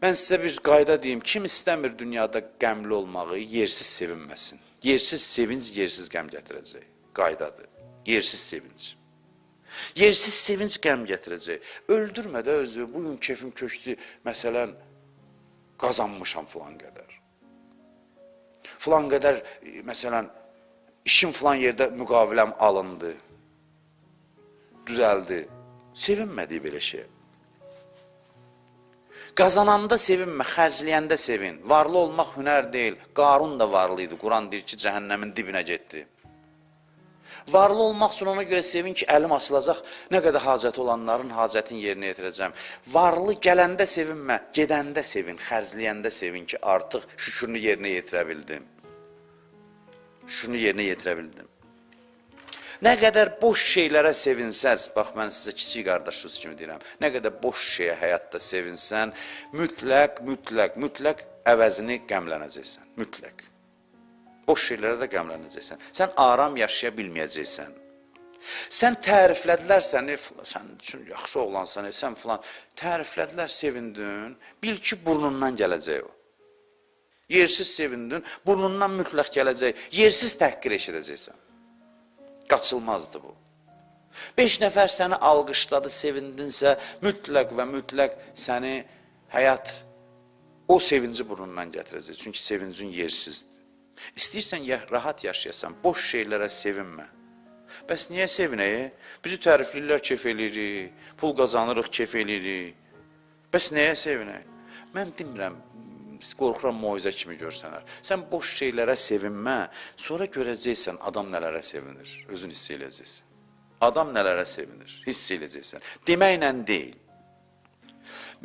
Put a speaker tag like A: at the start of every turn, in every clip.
A: Mən sizə bir qayda deyim, kim istəmir dünyada qəmli olmağı, yersiz sevinməsin. Yersiz sevinc, yersiz qəm gətirəcək. Qaydadır. Yersiz sevinc. Yersiz sevinc qəm gətirəcək. Öldürmə də özü, bugün kefim köçdü, məsələn, qazanmışam filan qədər. Filan qədər, məsələn, işim filan yerdə müqaviləm alındı, düzəldi. Sevinmədiyi belə şey. Qazananda sevinmə, xərcləyəndə sevin. Varlı olmaq hünər deyil. Qarun da varlı idi. Quran deyir ki, cəhənnəmin dibinə getdi. Varlı olmaq üçün ona görə sevin ki, əlim asılacaq, nə qədər hacəti olanların hacətin yerinə yetirəcəm. Varlı gələndə sevinmə, gedəndə sevin, xərcləyəndə sevin ki, artıq şükürünü yerinə yetirə bildim. Şükürünü yerinə yetirə bildim. Nə qədər boş şeylərə sevinsəz, bax mən sizə kiçik qardaşınız kimi deyirəm, nə qədər boş şeyə həyatda sevinsən, mütləq əvəzini qəmlənəcəksən, mütləq. Boş şeylərə də qəmlənəcəksən. Sən aram yaşaya bilməyəcəksən. Sən təriflədilər səni, sən üçün yaxşı oğlansan, sən filan, təriflədilər, sevindin, bil ki, burnundan gələcək o. Yersiz sevindin, burnundan mütləq gələcək, yersiz təhqir eşidəcəksən. Qaçılmazdı bu. 5 nəfər səni alqışladı, sevindinsə, mütləq və mütləq səni həyat o sevinci burnundan gətirəcək. Çünki sevincin yersizdir. İstəyirsən rahat yaşayasan, boş şeylərə sevinmə. Bəs niyə sevinək? Bizi tərifləyirlər, kef eləyirik, pul qazanırıq, kef eləyirik. Bəs nəyə sevinək? Mən demirəm, qorxuram moizə kimi görsənər. Sən boş şeylərə sevinmə, sonra görəcəksən adam nələrə sevinir, özün hiss eləyəcəksən. Adam nələrə sevinir, hiss eləyəcəksən. Deməklə deyil.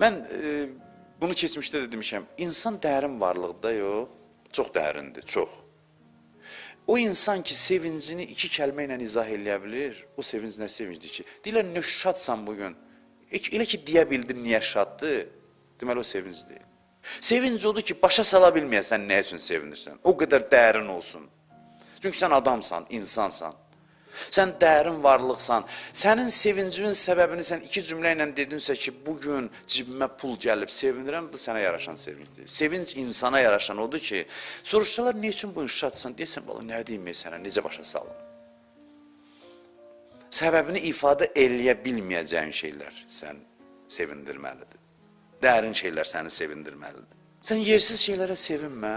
A: Mən bunu keçmişdə də demişəm, insan dərin varlıqda yox, çox dərindir, çox. O insan ki, sevincini 2 kəlmə ilə izah eləyə bilir, o sevinc nə sevincdir ki? Deyirlər, nə şadsan bugün? Elə ki, deyə bildin niyə şaddır, deməli o sevinc deyil. Sevinc odur ki, başa sala bilməyəsən nə üçün sevinirsən. O qədər dərin olsun. Çünki sən adamsan, insansan. Sən dərin varlıqsan. Sənin sevincinin səbəbini sən 2 cümlə ilə dedinsə ki, bugün cibimə pul gəlib, sevinirəm, bu sənə yaraşan sevincdir. Sevinc insana yaraşan odur ki, soruşsalar, nə üçün bu şadsan, deyəsən, nə deyim sənə, necə başa salın? Səbəbini ifadə eləyə bilməyəcəyin şeylər sən sevindirməlidir. Dərin şeylər səni sevindirməlidir. Sən yersiz şeylərə sevinmə,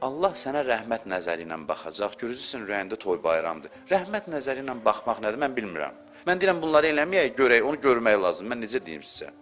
A: Allah sənə rəhmət nəzəri ilə baxacaq, görürsün ürəyində toy bayramdır. Rəhmət nəzəri ilə baxmaq nədir, mən bilmirəm. Mən deyirəm, bunları eləməyək, görək, onu görmək lazım, mən necə deyim sizə?